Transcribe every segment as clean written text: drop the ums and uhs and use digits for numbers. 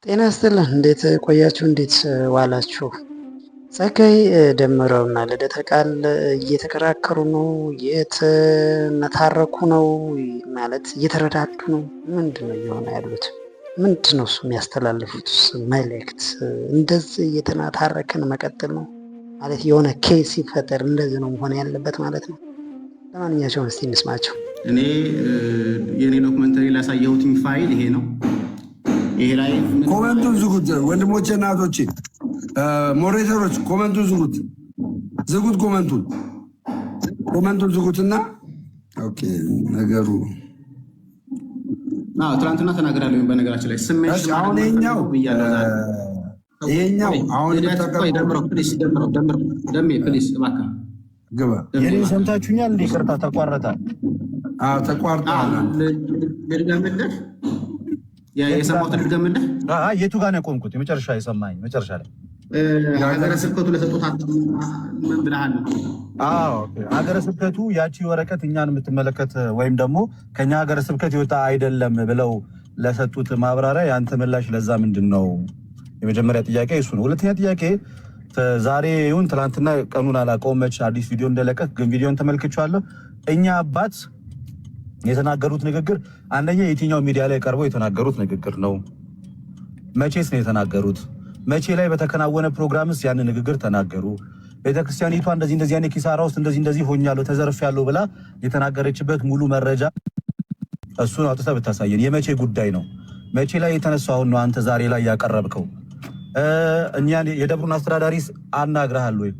ጤና ይስጥልን እንዴት ቆያችሁ? እንዴት ዋላችሁ? ጸጋዬ ደምረውና ልደተ ቃል እየተከራከሩ ነው፣ እየተነታረኩ ነው፣ ማለት እየተረዳዱ ነው። ምንድን ነው እየሆነ ያሉት? ምንድን ነው እሱ የሚያስተላልፉት መልእክት? እንደዚህ እየተነታረክን መቀጠል ነው ማለት የሆነ ኬስ ሲፈጠር እንደዚህ ነው መሆን ያለበት ማለት ነው። ለማንኛቸውም እስቲ እንስማቸው። እኔ የኔ ዶክመንተሪ ላሳየሁትኝ ፋይል ይሄ ነው። ይሄ ላይ ኮመንቱን ዝጉት ወንድሞቼ እና እህቶቼ፣ ሞዴሬተሮች ኮመንቱን ዝጉት ኮመንቱን ዝጉትና ኦኬ። ነገሩ ትናንትና ተናግራለሁ። በነገራችን ላይ ስሜሽ አሁን ይሄኛው አሁን ደሜ ፕሊስ እባክህ ግባ። የኔ ሰምታችሁኛል? እንደ ይቅርታ ተቋረጠ። ተቋርጧል። ልድገምልህ፣ የሰማሁትን ልድገምልህ። የቱ ጋር ነው የቆምኩት? የመጨረሻ የሰማኝ መጨረሻ ላይ ሀገረ ስብከቱ ለሰጡት ምን ብለሃል? ሀገረ ስብከቱ ያቺ ወረቀት እኛን የምትመለከት ወይም ደግሞ ከኛ ሀገረ ስብከት ይወጣ አይደለም ብለው ለሰጡት ማብራሪያ የአንተ ምላሽ ለዛ ምንድን ነው? የመጀመሪያ ጥያቄ እሱ ነው። ሁለተኛ ጥያቄ ዛሬ ይሁን ትናንትና ቀኑን አላውቀውም፣ መች አዲስ ቪዲዮ እንደለቀቅ ግን ቪዲዮን ተመልክቼዋለሁ። እኛ አባት የተናገሩት ንግግር አንደኛ የትኛው ሚዲያ ላይ ቀርበው የተናገሩት ንግግር ነው? መቼስ ነው የተናገሩት? መቼ ላይ በተከናወነ ፕሮግራምስ ያን ንግግር ተናገሩ? ቤተክርስቲያኒቷ እንደዚህ አይነት ኪሳራ ውስጥ እንደዚህ ሆኛለሁ ተዘርፌያለሁ ብላ የተናገረችበት ሙሉ መረጃ እሱን አውጥተህ ብታሳየን። የመቼ ጉዳይ ነው? መቼ ላይ የተነሳው አሁን ነው አንተ ዛሬ ላይ ያቀረብከው? እኛን የደብሩን አስተዳዳሪስ አናግረሃል ወይ?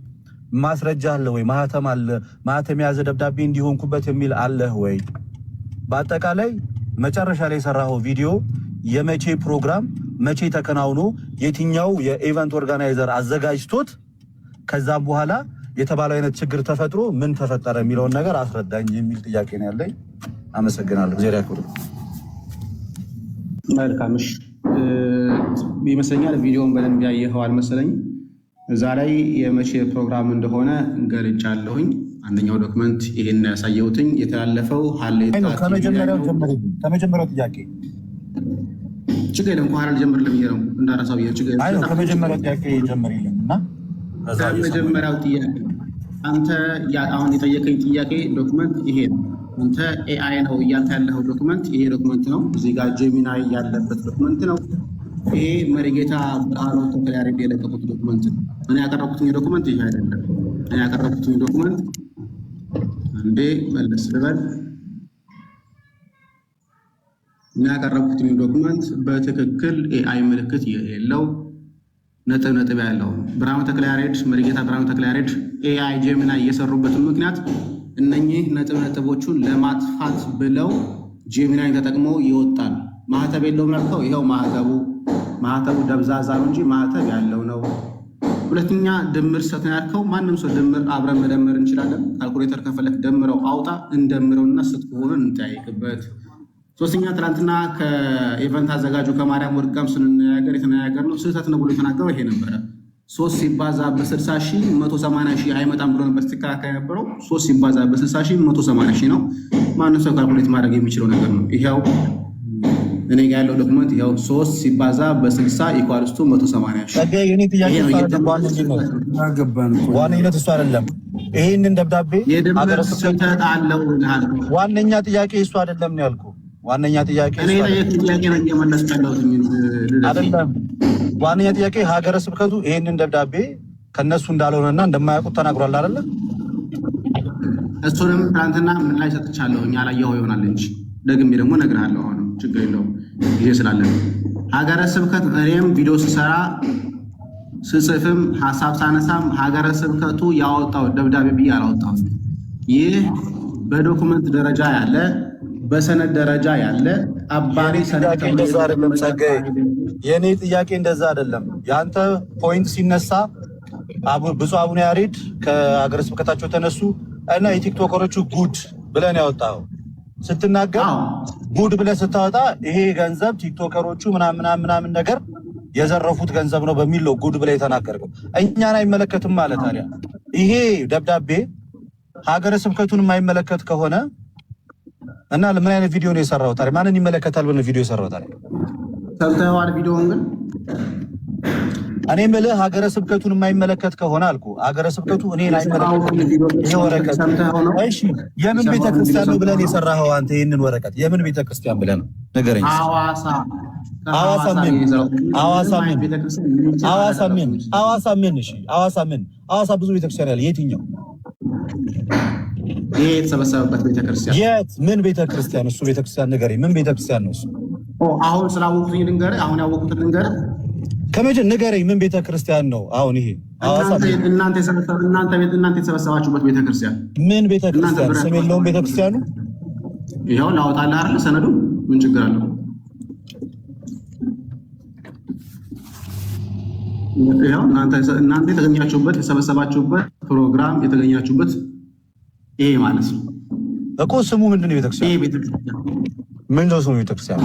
ማስረጃ አለ ወይ? ማህተም አለ? ማህተም የያዘ ደብዳቤ እንዲሆንኩበት የሚል አለህ ወይ? በአጠቃላይ መጨረሻ ላይ የሰራኸው ቪዲዮ የመቼ ፕሮግራም መቼ ተከናውኖ የትኛው የኢቨንት ኦርጋናይዘር አዘጋጅቶት ከዛም በኋላ የተባለው አይነት ችግር ተፈጥሮ ምን ተፈጠረ የሚለውን ነገር አስረዳኝ የሚል ጥያቄ ነው ያለኝ። አመሰግናለሁ። ዜና ያክሩ። መልካምሽ ይመስለኛል ቪዲዮውን በደንብ ያየኸው አልመሰለኝም። እዛ ላይ የመቼ ፕሮግራም እንደሆነ ገልጫለሁኝ። አንደኛው ዶክመንት ይሄን ያሳየሁትኝ የተላለፈው ከመጀመሪያው ጥያቄ ችግር የለም። ከኋላ ልጀምርልህ ብዬ ነው እንዳረሳው ብዬ ችግር የለም። ከመጀመሪያው ጥያቄ ጀምርልኝ እና ከመጀመሪያው ጥያቄ አንተ አሁን የጠየቀኝ ጥያቄ ዶክመንት ይሄ ነው። አንተ ኤአይ ነው እያልክ ያለኸው ዶክመንት ይሄ ዶክመንት ነው። እዚህ ጋር ጄሚናይ ያለበት ዶክመንት ነው። ይሄ መሪጌታ ብርሃኑ ተክለያሬድ የለቀቁት ዶክመንት ነው። እኔ ያቀረብኩትኝ ዶክመንት ይሄ አይደለም። እኔ ያቀረብኩትኝ ዶክመንት አንዴ መለስ ልበል። እኔ ያቀረብኩትኝ ዶክመንት በትክክል ኤአይ ምልክት የሌለው ነጥብ ያለው ብርሃኑ ተክለያሬድ መሪጌታ ብርሃኑ ተክለያሬድ ኤአይ ጄሚናይ እየሰሩበትን ምክንያት እነኚህ ነጥቦቹን ለማጥፋት ብለው ጄሚናይን ተጠቅመው ይወጣል። ማህተብ የለውም ያልከው ይኸው ማህተቡ ደብዛዛ ነው እንጂ ማህተብ ያለው ነው። ሁለተኛ ድምር ሰት ነው ያልከው። ማንም ሰው ድምር አብረን መደመር እንችላለን። ካልኩሌተር ከፈለክ ደምረው አውጣ፣ እንደምረውና ስት ከሆነ እንጠያይቅበት። ሶስተኛ ትናንትና ከኢቨንት አዘጋጁ ከማርያም ወርቅም ስንነጋገር የተነጋገር ነው ስህተት ነው ብሎ የተናገረው ይሄ ነበረ። 3 ሲባዛ በ60,000 180,000 አይመጣም ብሎ ነበር ስትከራከር የነበረው። 3 ሲባዛ በ60,000 180,000 ነው። ማንም ሰው ካልኩሌት ማድረግ የሚችለው ነገር ነው። ይሄው እኔ ጋር ያለው ዶክመንት ይሄው 3 ሲባዛ በ60 ኢኳልስ ቱ 180,000። የኔ ጥያቄ ዋነኝነት እሱ አይደለም። ይሄንን ደብዳቤ የድምር ስህተት አለው ዋነኛ ጥያቄ እሱ አይደለም ነው ያልኩህ። ዋነኛ ጥያቄ እኔ ጥያቄ ነው እየመለስኩ ያለሁት አይደለም። ዋነኛ ጥያቄ ሀገረ ስብከቱ ይሄንን ደብዳቤ ከነሱ እንዳልሆነና እንደማያውቁት ተናግሯል አይደለ? እሱንም ትናንትና ምን ላይ ሰጥቻለሁኝ አላየኸው ይሆናል እንጂ ደግሜ ደግሞ እነግርሃለሁ። አሁንም ችግር የለውም ጊዜ ስላለ ሀገረ ስብከት እኔም ቪዲዮ ስሰራ ስጽፍም ሀሳብ ሳነሳም ሀገረ ስብከቱ ያወጣው ደብዳቤ ብዬ አላወጣም። ይህ በዶኩመንት ደረጃ ያለ በሰነድ ደረጃ ያለ አባሪ ሰነድ እንደዛ አይደለም። ጸጋዬ የኔ ጥያቄ እንደዛ አይደለም። ያንተ ፖይንት ሲነሳ ብፁዕ አቡነ ያሬድ ከሀገረ ስብከታቸው ተነሱ እና የቲክቶከሮቹ ጉድ ብለን ያወጣው ስትናገር ጉድ ብለህ ስታወጣ ይሄ ገንዘብ ቲክቶከሮቹ ምናምን ነገር የዘረፉት ገንዘብ ነው በሚል ነው ጉድ ብለህ የተናገርከው። እኛን አይመለከትም ማለት ታዲያ ይሄ ደብዳቤ ሀገረ ስብከቱን የማይመለከት ከሆነ እና ለምን አይነት ቪዲዮ ነው የሰራው ታዲያ? ማንን ይመለከታል ብለህ ቪዲዮ የሰራው ታዲያ? ሰምተዋል ቪዲዮውን ግን እኔ የምልህ ሀገረ ስብከቱን የማይመለከት ከሆነ አልኩ። ሀገረ ስብከቱ እኔን አይመለከትም። ይሄ ወረቀት እሺ፣ የምን ቤተክርስቲያን ነው ብለን የሰራኸው አንተ? ይሄንን ወረቀት የምን ቤተክርስቲያን ብለህ ነው ንገረኝ። ሐዋሳ ምን? ሐዋሳ ብዙ ቤተክርስቲያን ያለ የትኛው? ይሄ የተሰበሰበበት ቤተክርስቲያን የት? ምን ቤተክርስቲያን? እሱ ቤተክርስቲያን ንገረኝ። ምን ቤተክርስቲያን ነው እሱ? አሁን ስላወቁት ልንገርህ። አሁን ያወቁት ልንገርህ። ከመጀ ንገረኝ። ምን ቤተክርስቲያን ነው አሁን ይሄ? እናንተ የተሰበሰባችሁበት ቤተክርስቲያን ምን ቤተክርስቲያን? ስም የለውም ቤተክርስቲያኑ? ይኸው ላወጣልህ አይደል ሰነዱ። ምን ችግር አለው? ይኸው እናንተ የተገኛችሁበት የተሰበሰባችሁበት ፕሮግራም የተገኛችሁበት ይሄ ማለት ነው እኮ። ስሙ ምንድን ነው ቤተክርስቲያን? ይሄ ቤተክርስቲያን ምንድን ነው ስሙ ቤተክርስቲያን?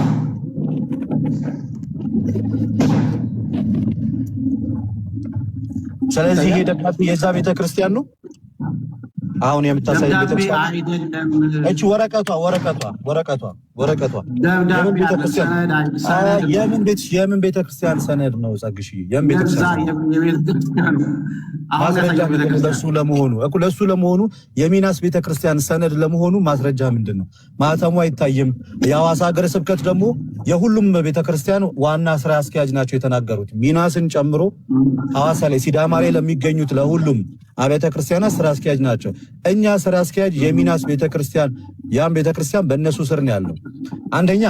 ስለዚህ ይሄ ደብዳቤ የዛ ቤተክርስቲያን ነው አሁን የምታሳይ ቤተክርስቲያን እቺ ወረቀቷ የምን ቤተክርስቲያን ሰነድ ነው? ጸግሽ የምን ቤተክርስቲያን ማስረጃ ለሱ ለመሆኑ የሚናስ ቤተክርስቲያን ሰነድ ለመሆኑ ማስረጃ ምንድን ነው? ማህተሙ አይታይም። የሐዋሳ ሀገረ ስብከት ደግሞ የሁሉም ቤተክርስቲያን ዋና ስራ አስኪያጅ ናቸው የተናገሩት፣ ሚናስን ጨምሮ ሐዋሳ ላይ ሲዳማ ላይ ለሚገኙት ለሁሉም አብያተ ክርስቲያናት ስራ አስኪያጅ ናቸው። እኛ ስራ አስኪያጅ የሚናስ ቤተክርስቲያን ያን ቤተክርስቲያን በእነሱ ስር ነው ያለው። አንደኛ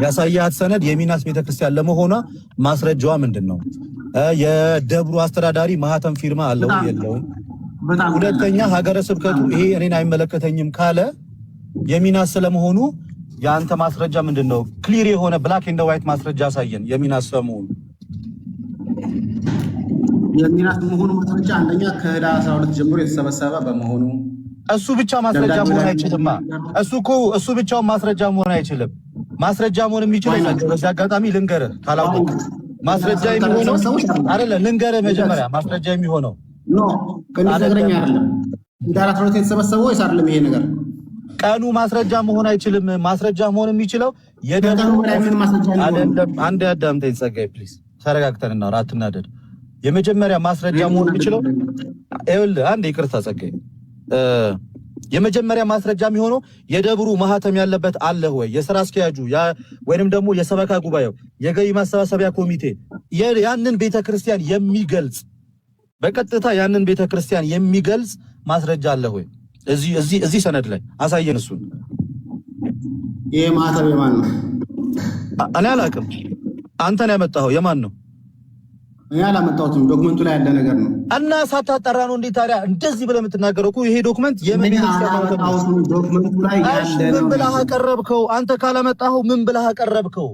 ያሳያት ሰነድ የሚናስ ቤተክርስቲያን ለመሆኗ ማስረጃዋ ምንድን ነው? የደብሩ አስተዳዳሪ ማህተም ፊርማ አለው የለውም? ሁለተኛ ሀገረ ስብከቱ ይሄ እኔን አይመለከተኝም ካለ የሚናስ ስለመሆኑ የአንተ ማስረጃ ምንድን ነው? ክሊር የሆነ ብላክ ኤንድ ዋይት ማስረጃ አሳየን የሚናስ ስለመሆኑ። የሚናስ መሆኑ ማስረጃ አንደኛ ከህዳር 12 ጀምሮ የተሰበሰበ በመሆኑ እሱ ብቻ ማስረጃ መሆን አይችልም። እሱ ብቻውን ማስረጃ መሆን አይችልም። ማስረጃ መሆን የሚችለው በዚህ አጋጣሚ ልንገርህ፣ ካላወቅ ማስረጃ የሚሆነው አይደለም። ልንገርህ መጀመሪያ ማስረጃ የሚሆነው ከነገረኛ አይደለም። ህዳር 12 የተሰበሰበው ወይስ አይደለም? ይሄ ነገር ቀኑ ማስረጃ መሆን አይችልም። ማስረጃ መሆን የሚችለው የደብሩ አይደለም። አንድ አዳምጠኝ ጸጋዬ ፕሊዝ፣ ተረጋግተን እናውራ፣ አትናደድ። የመጀመሪያ ማስረጃ መሆን የሚችለው ይኸውልህ፣ አንድ ይቅርታ ጸጋዬ፣ የመጀመሪያ ማስረጃ የሚሆነው የደብሩ ማህተም ያለበት አለ ወይ? የሥራ አስኪያጁ ወይንም ደግሞ የሰበካ ጉባኤው የገቢ ማሰባሰቢያ ኮሚቴ ያንን ቤተክርስቲያን የሚገልጽ በቀጥታ ያንን ቤተክርስቲያን የሚገልጽ ማስረጃ አለ ወይ? እዚህ ሰነድ ላይ አሳየን። እሱን ይሄ ማህተም የማን ነው? እኔ አላውቅም። አንተ ነው ያመጣኸው። የማን ነው? እኔ አላመጣሁትም። ዶክመንቱ ላይ ያለ ነገር ነው። እና ሳታጠራ ነው እንዴ ታዲያ እንደዚህ ብለህ የምትናገረው? እኮ ይሄ ዶክመንት ዶክመንቱ ላይ ያለ ነው። ምን ብለህ አቀረብከው? አንተ ካላመጣኸው ምን ብለህ አቀረብከው?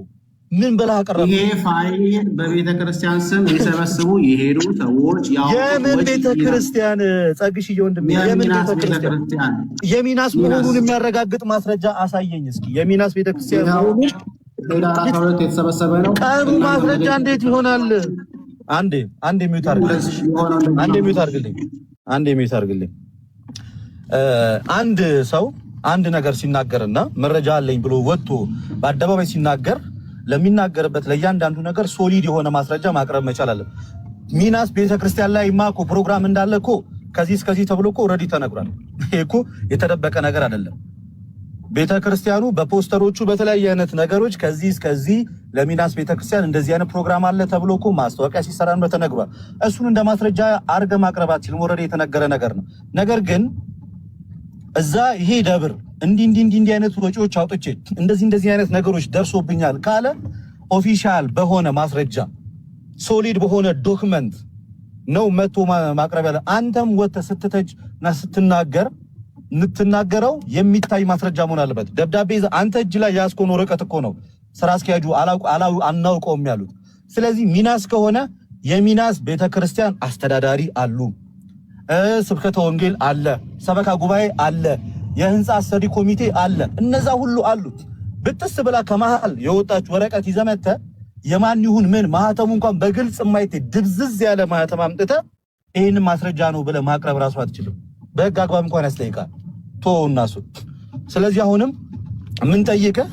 ይሄ ፋይል በቤተክርስቲያን ስም የሚሰበስቡ የሄዱ ሰዎች የምን ቤተክርስቲያን? ጸግሽዬ ወንድሜ፣ የምን ቤተክርስቲያን? የሚናስ መሆኑን የሚያረጋግጥ ማስረጃ አሳየኝ እስኪ። የሚናስ ቤተክርስቲያን መሆኑን የተሰበሰበ ነው። ቀኑ ማስረጃ እንዴት ይሆናል? አንዴ ሚውት አድርግልኝ። አንድ ሰው አንድ ነገር ሲናገርና መረጃ አለኝ ብሎ ወጥቶ በአደባባይ ሲናገር ለሚናገርበት ለእያንዳንዱ ነገር ሶሊድ የሆነ ማስረጃ ማቅረብ መቻል አለ። ሚናስ ቤተክርስቲያን ላይ ማኮ ፕሮግራም እንዳለ እኮ ከዚህ እስከዚህ ተብሎ እኮ ኦልሬዲ ተነግሯል። ይሄ እኮ የተደበቀ ነገር አይደለም። ቤተክርስቲያኑ በፖስተሮቹ በተለያየ አይነት ነገሮች ከዚህ እስከዚህ ለሚናስ ቤተክርስቲያን እንደዚህ አይነት ፕሮግራም አለ ተብሎ እኮ ማስታወቂያ ሲሰራን ተነግሯል። እሱን እንደ ማስረጃ አርገ ማቅረብ አትችልም። ኦልሬዲ የተነገረ ነገር ነው። ነገር ግን እዛ ይሄ ደብር እንዲህ አይነት ወጪዎች አውጥቼ እንደዚህ አይነት ነገሮች ደርሶብኛል ካለ ኦፊሻል በሆነ ማስረጃ ሶሊድ በሆነ ዶክመንት ነው መጥቶ ማቅረብ ያለ። አንተም ወጥተህ ስትተች እና የምትናገረው የሚታይ ማስረጃ መሆን አለበት። ደብዳቤ አንተ እጅ ላይ ያስኮን ወረቀት እኮ ነው ስራ አስኪያጁ አናውቀውም ያሉት። ስለዚህ ሚናስ ከሆነ የሚናስ ቤተክርስቲያን አስተዳዳሪ አሉ፣ ስብከተ ወንጌል አለ፣ ሰበካ ጉባኤ አለ፣ የህንፃ አሰሪ ኮሚቴ አለ። እነዛ ሁሉ አሉት። ብጥስ ብላ ከመሃል የወጣች ወረቀት ይዘህ መጥተህ የማን ይሁን ምን ማህተሙ እንኳን በግልጽ የማይታይ ድብዝዝ ያለ ማህተም አምጥተህ ይህንን ማስረጃ ነው ብለህ ማቅረብ ራሱ አትችልም። በህግ አግባብ እንኳን ያስጠይቃል። እናሱ ስለዚህ አሁንም ምን ጠይቀህ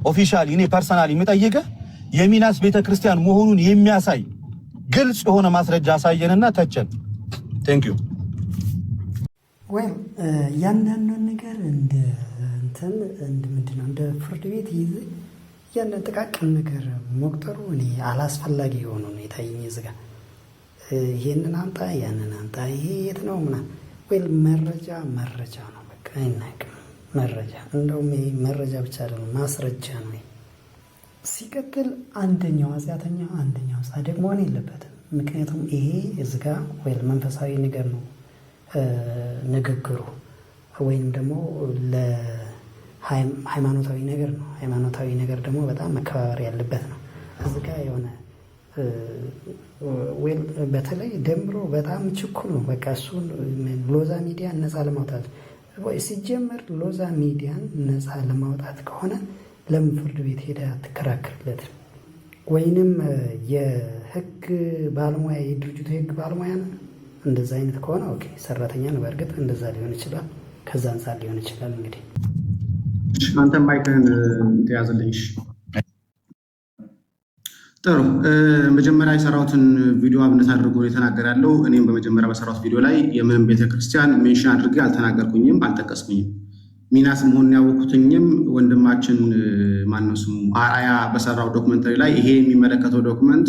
ኦፊሻሊ እኔ ፐርሰናሊ የምጠይቀህ የሚናስ ቤተክርስቲያን መሆኑን የሚያሳይ ግልጽ የሆነ ማስረጃ አሳየንና ተቸን። ቴንክ ዩ ወይ ያንዳንዱን ነገር እንደ ምንድነው እንደ ፍርድ ቤት ይዘ ያንን ጥቃቅን ነገር መቁጠሩ እኔ አላስፈላጊ የሆነ ነው የታየኝ። እዚህ ጋር ይሄንን አምጣ ያንን አምጣ ይሄ የት ነው ምናምን ወይ መረጃ ነው በቃ አይናቅም። መረጃ እንደውም ይሄ መረጃ ብቻ አይደለም ማስረጃ ነው። ሲቀጥል አንደኛው ኃጢአተኛ አንደኛው ጻድቅ መሆን የለበትም። ምክንያቱም ይሄ እዚህ ጋር ወይ መንፈሳዊ ነገር ነው ንግግሩ ወይም ደግሞ ለሃይማኖታዊ ነገር ነው። ሃይማኖታዊ ነገር ደግሞ በጣም መከባበር ያለበት ነው። እዚህ ጋር የሆነ በተለይ ደምሮ በጣም ችኩል ነው። በቃ እሱን ሎዛ ሚዲያን ነፃ ለማውጣት ወይ ሲጀመር ሎዛ ሚዲያን ነፃ ለማውጣት ከሆነ ለምን ፍርድ ቤት ሄዳ አትከራከርለትም? ወይንም የህግ ባለሙያ የድርጅቱ የህግ ባለሙያ ነው። እንደዛ አይነት ከሆነ ኦኬ ሰራተኛ ነው። በእርግጥ እንደዛ ሊሆን ይችላል። ከዛ አንፃር ሊሆን ይችላል። እንግዲህ አንተ ማይክህን ተያዘልኝ። ጥሩ መጀመሪያ የሰራሁትን ቪዲዮ አብነት አድርጎ የተናገራለሁ። እኔም በመጀመሪያ በሰራሁት ቪዲዮ ላይ የምንም ቤተክርስቲያን ሜንሽን አድርጌ አልተናገርኩኝም፣ አልጠቀስኩኝም። ሚናስ መሆኑን ያወቅኩትኝም ወንድማችን ማነው ስሙ አርአያ በሰራው ዶክመንተሪ ላይ ይሄ የሚመለከተው ዶክመንት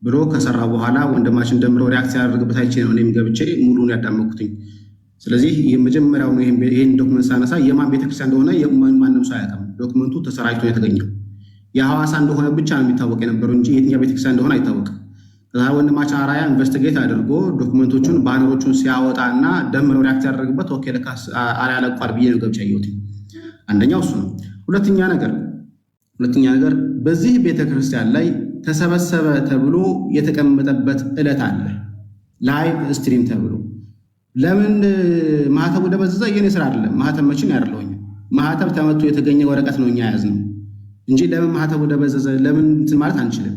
ብሎ ከሰራ በኋላ ወንድማችን ደምሮ ሪያክት ያደርግበት አይቼ ነው እኔም ገብቼ ሙሉን ያዳመኩትኝ። ስለዚህ የመጀመሪያው ነው ይሄን ዶክመንት ሳነሳ የማን ቤተክርስቲያን እንደሆነ ማንም ሰው አያውቅም። ዶክመንቱ ተሰራጭቶ የተገኘው የሐዋሳ እንደሆነ ብቻ ነው የሚታወቅ የነበረው እንጂ የትኛው ቤተክርስቲያን እንደሆነ አይታወቅም። ከዛ ወንድማችን አርአያ ኢንቨስቲጌት አድርጎ ዶክመንቶቹን ባነሮቹን ሲያወጣና ደምሮ ሪያክት ያደርግበት ኦኬ ለካስ አርአያ ለቋል ብዬ ነው ገብቼ ያየሁት። አንደኛው እሱ ነው። ሁለተኛ ነገር በዚህ ቤተክርስቲያን ላይ ተሰበሰበ ተብሎ የተቀመጠበት ዕለት አለ፣ ላይቭ ስትሪም ተብሎ። ለምን ማህተቡ ደበዘዘ? የኔ ስራ አይደለም። ማህተብ መችን ያርለውኝ ማህተብ ተመቶ የተገኘ ወረቀት ነው እኛ ያዝነው እንጂ ለምን ማህተቡ ደበዘዘ ለምን እንትን ማለት አንችልም።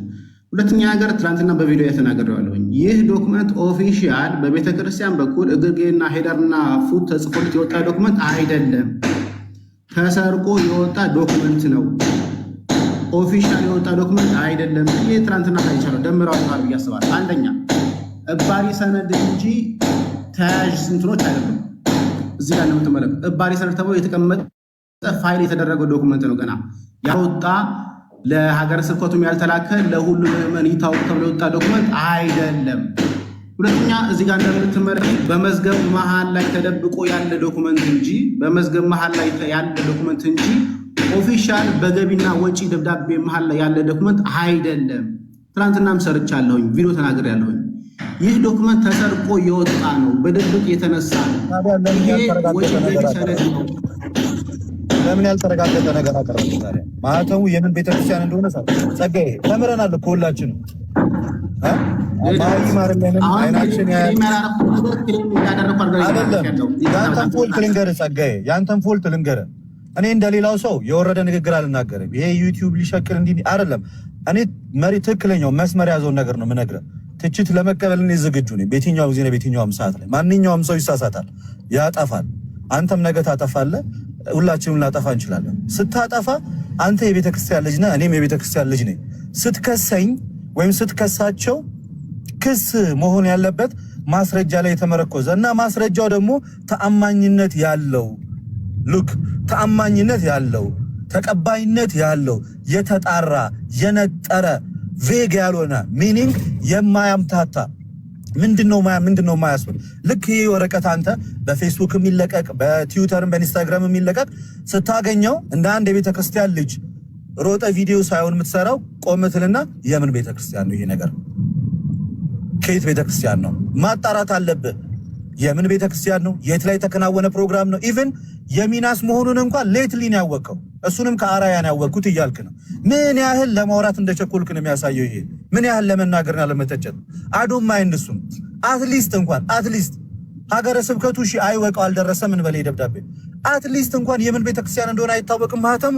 ሁለተኛ ነገር ትናንትና በቪዲዮ የተናገረዋለሁኝ ይህ ዶክመንት ኦፊሻል በቤተክርስቲያን በኩል እግርጌና ሄደርና ፉት ተጽፎለት የወጣ ዶክመንት አይደለም፣ ተሰርቆ የወጣ ዶክመንት ነው። ኦፊሻል የወጣ ዶክመንት አይደለም። ይሄ ትናንትና ታይቻለሁ። ደምራው ታር ያስባል። አንደኛ እባሪ ሰነድ እንጂ ተያያዥ እንትኖች አይደለም። እዚህ ጋር እንደምትመለከቱት እባሪ ሰነድ ተብሎ የተቀመጠ ፋይል የተደረገው ዶክመንት ነው። ገና ያወጣ ለሀገረ ስብከቱም ያልተላከ ለሁሉ ምዕመን ይታወቅ ተብሎ የወጣ ዶክመንት አይደለም። ሁለተኛ እዚህ ጋር እንደምትመለከቱት በመዝገብ መሃል ላይ ተደብቆ ያለ ዶክመንት እንጂ ኦፊሻል በገቢና ወጪ ደብዳቤ መሃል ላይ ያለ ዶክመንት አይደለም። ትናንትናም ሰርቻለሁኝ፣ ቪዲዮ ተናግሬያለሁኝ። ይህ ዶክመንት ተሰርቆ የወጣ ነው፣ በድብቅ የተነሳ ነው። ይሄ ወጪ ገቢ ሰነድ ነው። ለምን ያልተረጋገጠ ነገር አቀረበ? ታዲያ ማህተሙ የምን ቤተክርስቲያን እንደሆነ ጸጋዬ ተምረናል እኮ ሁላችንም። ማይ ማረለን አይናችን ያንተን ፎልት ልንገርህ ጸጋዬ፣ ያንተን ፎልት ልንገርህ። እኔ እንደሌላው ሰው የወረደ ንግግር አልናገርም። ይሄ ዩቲዩብ ሊሸቅል እንዲህ አይደለም። እኔ መሪ ትክክለኛው መስመር ያዘውን ነገር ነው የምነግርህ። ትችት ለመቀበል እኔ ዝግጁ ነኝ። በየትኛውም ጊዜ በየትኛውም ሰዓት ላይ ማንኛውም ሰው ይሳሳታል፣ ያጠፋል። አንተም ነገ ታጠፋለህ፣ ሁላችንም ላጠፋ እንችላለን። ስታጠፋ አንተ የቤተክርስቲያን ልጅ ነህ፣ እኔም የቤተክርስቲያን ልጅ ነኝ። ስትከሰኝ ወይም ስትከሳቸው ክስ መሆን ያለበት ማስረጃ ላይ የተመረኮዘ እና ማስረጃው ደግሞ ተአማኝነት ያለው ተአማኝነት ያለው ተቀባይነት ያለው የተጣራ የነጠረ ቬግ ያልሆነ ሚኒንግ የማያምታታ ምንድነው ማያስብል ልክ ይሄ ወረቀት አንተ በፌስቡክ የሚለቀቅ በትዊተርም በኢንስታግራም የሚለቀቅ ስታገኘው እንደ አንድ የቤተክርስቲያን ልጅ ሮጠ ቪዲዮ ሳይሆን የምትሰራው ቆምትልና የምን ቤተክርስቲያን ነው ይሄ ነገር? ከየት ቤተክርስቲያን ነው ማጣራት አለብህ። የምን ቤተክርስቲያን ነው? የት ላይ ተከናወነ ፕሮግራም ነው? ኢቭን የሚናስ መሆኑን እንኳን ሌትሊ ነው ያወቀው። እሱንም ከአራያን ያወቅኩት እያልክ ነው። ምን ያህል ለማውራት እንደቸኮልክ ነው የሚያሳየው። ይሄ ምን ያህል ለመናገርና ለመተቸት አዶም ማይንድ እሱም አትሊስት ሀገረ ስብከቱ አይወቀው አልደረሰም እንበል ደብዳቤ አትሊስት እንኳን የምን ቤተክርስቲያን እንደሆነ አይታወቅም። ማህተሙ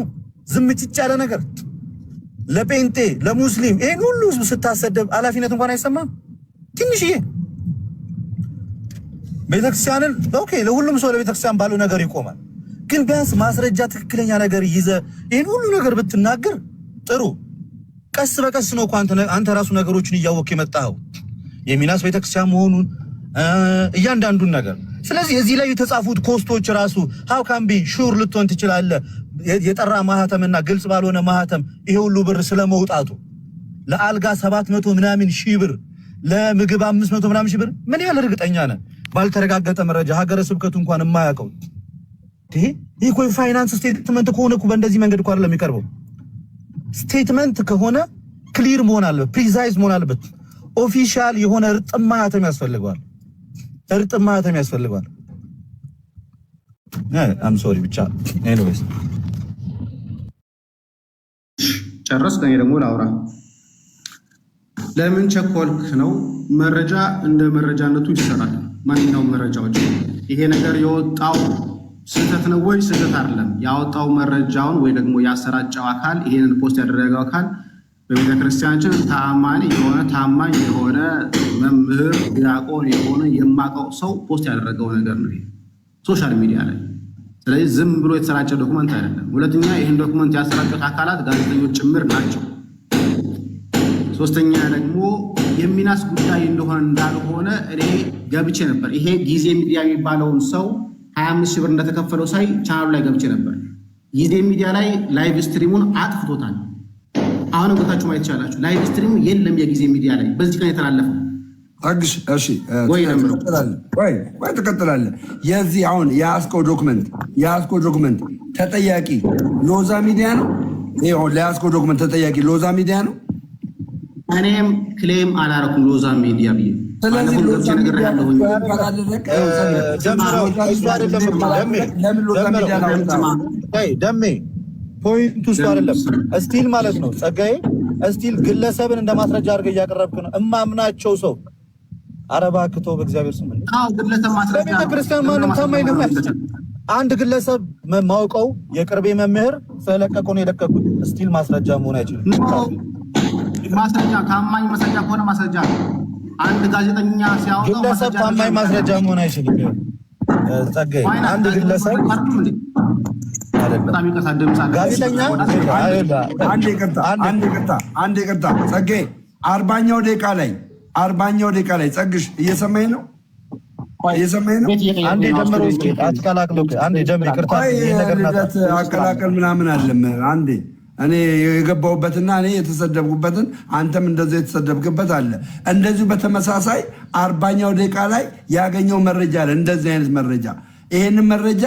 ዝምጭጭ ያለ ነገር ለጴንጤ ለሙስሊም ይሄን ሁሉ ህዝብ ስታሰደብ ኃላፊነት እንኳን አይሰማም። ትንሽዬ ቤተክርስቲያንን ኦኬ ለሁሉም ሰው ለቤተክርስቲያን ባለው ነገር ይቆማል። ግን ቢያንስ ማስረጃ ትክክለኛ ነገር ይዘ ይሄን ሁሉ ነገር ብትናገር ጥሩ። ቀስ በቀስ ነው እኮ አንተ ራሱ ነገሮችን እያወቅ የመጣው የሚናስ ቤተክርስቲያን መሆኑን እያንዳንዱን ነገር። ስለዚህ እዚህ ላይ የተጻፉት ኮስቶች ራሱ how can be sure ልትሆን ትችላለህ። የጠራ ማህተምና ግልጽ ባልሆነ ማህተም ይሄ ሁሉ ብር ስለመውጣቱ ለአልጋ 700 ምናምን ሺህ ብር ለምግብ 500 ምናምን ሺህ ብር ምን ያህል እርግጠኛ ነህ? ባልተረጋገጠ መረጃ ሀገረ ስብከቱ እንኳን የማያውቀው ይሄ እኮ ፋይናንስ ስቴትመንት ከሆነ እኮ በእንደዚህ መንገድ እኮ አይደለም የሚቀርበው። ስቴትመንት ከሆነ ክሊር መሆን አለበት፣ ፕሪሳይዝ መሆን አለበት። ኦፊሻል የሆነ እርጥብ ማህተም ያስፈልገዋል። እርጥብ ማህተም ያስፈልገዋል። አም ሶሪ ብቻ ኤኒዌይስ ጨረስ። እኔ ደግሞ ላውራ። ለምን ቸኮልክ ነው። መረጃ እንደ መረጃነቱ ይሰራል። ማንኛውም መረጃዎች ይሄ ነገር የወጣው ስህተት ነው ወይ ስህተት አይደለም፣ ያወጣው መረጃውን ወይ ደግሞ ያሰራጨው አካል ይሄንን ፖስት ያደረገው አካል በቤተ ክርስቲያናችን ታማኝ የሆነ መምህር ዲያቆን የሆነ የማውቀው ሰው ፖስት ያደረገው ነገር ነው ሶሻል ሚዲያ ላይ። ስለዚህ ዝም ብሎ የተሰራጨ ዶክመንት አይደለም። ሁለተኛ ይህን ዶክመንት ያሰራጩት አካላት ጋዜጠኞች ጭምር ናቸው። ሶስተኛ ደግሞ የሚናስ ጉዳይ እንደሆነ እንዳልሆነ እኔ ገብቼ ነበር። ይሄ ጊዜ ሚዲያ የሚባለውን ሰው 25 ሺህ ብር እንደተከፈለው ሳይ ቻናሉ ላይ ገብቼ ነበር። ጊዜ ሚዲያ ላይ ላይቭ ስትሪሙን አጥፍቶታል። አሁንም ገብታችሁ ማየት ይቻላችሁ። ላይቭ ስትሪሙ የለም የጊዜ ሚዲያ ላይ በዚህ ቀን የተላለፈው። እሺ ወይ ተከተላለ። የዚህ አሁን የያዝከው ዶክመንት ተጠያቂ ሎዛ ሚዲያ ነው። ይሄው ለያዝከው ዶክመንት ተጠያቂ ሎዛ ሚዲያ ነው። እኔም ክሌም አላረኩም ሎዛ ሚዲያ ብዬ። ስለዚህ ሎዛ ሚዲያ ነው ደሜ ፖይንቱ እሱ አይደለም። እስቲል ማለት ነው ጸጋዬ፣ እስቲል ግለሰብን እንደ ማስረጃ አድርገህ እያቀረብክ ነው። እማምናቸው ሰው አረባክቶ በእግዚአብሔር ስም ግለሰብ ማስረጃ ለቤተ ክርስቲያን ማንም ታማኝ ነው። አንድ ግለሰብ ማውቀው የቅርቤ መምህር ስለለቀቀው ነው የለቀቁት። እስቲል ማስረጃ መሆን አይችልም። ማስረጃ ታማኝ ማስረጃ ከሆነ ማስረጃ አንድ ጋዜጠኛ ሲያወጣው ግለሰብ ታማኝ ማስረጃ መሆን አይችልም። ጸጋዬ አንድ ግለሰብ በጣም ይቀርታ ድምጽ አለ ጋዜጠኛ አንድ ይቅርታ ጸጋዬ 40ኛው ደቂቃ ላይ ጸግሽ እየሰማኝ ነው። አንዴ ጀምሮ አትቀላቅለው። አንዴ ጀምሮ ይቅርታ አቀላቀል ምናምን አለም። አንዴ እኔ የገባሁበትና እኔ የተሰደብኩበትን አንተም እንደዚህ የተሰደብክበት አለ። እንደዚሁ በተመሳሳይ 40ኛው ደቂቃ ላይ ያገኘው መረጃ አለ። እንደዚህ አይነት መረጃ ይሄንን መረጃ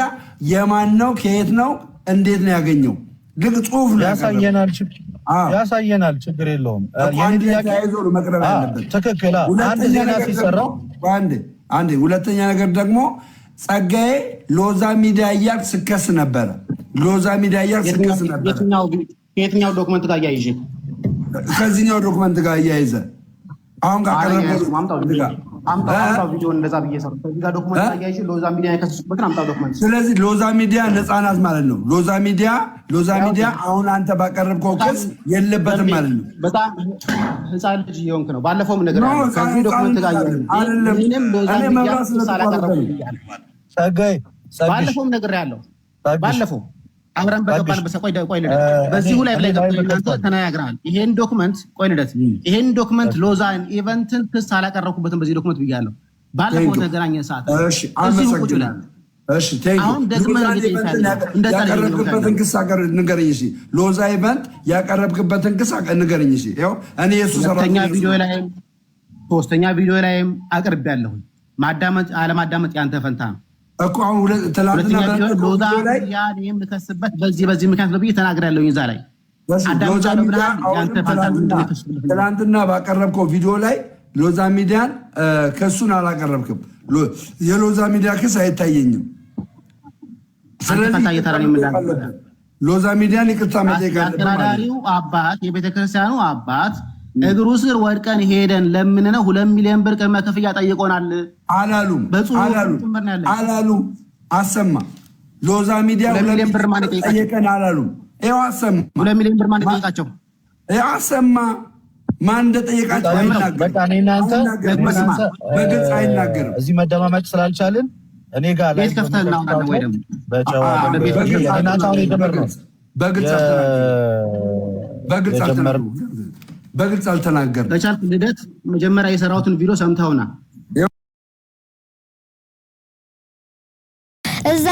የማን ነው? ከየት ነው? እንዴት ነው ያገኘው? ልክ ጽሁፍ ያሳየናል። ችግር የለውም። ትክክል። አንድ ዜና ሲሰራ አንዴ። ሁለተኛ ነገር ደግሞ ጸጋዬ ሎዛ ሚዲያ እያልክ ስከስ ነበረ። ከየትኛው ዶክመንት ጋር እያይዤ? ከዚህኛው ዶክመንት ጋር እያይዘ አሁን ስለዚህ ሎዛ ሚዲያ ነፃ ናት ማለት ነው። ሎዛ ሚዲያ አሁን አንተ ባቀረብከው ክስ የለበትም ማለት ነው። በጣም ህፃን ልጅ እየሆንክ ነው። ባለፈውም ነገር ከዚህ ዶክመንት ጋር ባለፈውም ነገር ያለው ባለፈው አብረን በገባንበት ቆይ ልደት በዚሁ ላይ ተናግረሃል። ይሄን ዶክመንት ሎዛን ኢቨንትን ክስ አላቀረብኩበትም በዚህ ዶክመንት ብያለሁ። ባለፈው ተገናኘን ሰዓት እዚሁ ቁጭ ብለን አሁን ደግመህ ያቀረብክበትን ክስ ንገረኝ። እሺ ሎዛ ኢቨንት ያቀረብክበትን ክስ ንገረኝ። እሺ ይኸው እኔ የእሱ ሶስተኛ ቪዲዮ ላይም አቅርቤያለሁ። ማዳመጥ አለማዳመጥ ያንተ ፈንታ ነው እኮ። አሁን ትላንትና የምከስበት በዚህ ምክንያት ነው ብዬ ተናግሬያለሁ። እዛ ላይ ትላንትና ባቀረብከው ቪዲዮ ላይ ሎዛ ሚዲያን ክሱን አላቀረብክም። የሎዛ ሚዲያ ክስ አይታየኝም። ሎዛ ሚዲያን ይቅርታ መጠየቅ አስተዳዳሪው አባት የቤተክርስቲያኑ አባት እግሩ ስር ወድቀን ሄደን ለምንነው 2 ሚሊዮን ብር ቅድመ ክፍያ ጠይቆናል አላሉም። አሰማ ሎዛ ሚዲያ 2 ሚሊዮን ብር ማለት ጠየቀን አላሉም። ይኸው አሰማ 2 ሚሊዮን ብር ማለት ጠይቃቸው። ይኸው አሰማ ማን እንደጠየቃቸው በግልጽ አይናገርም። እዚህ መደማመጥ ስላልቻልን እኔ ጋር ላይ በግልጽ አልተናገርም። በቻልክ ልደት መጀመሪያ የሰራሁትን ቪዲዮ ሰምተውና እዛ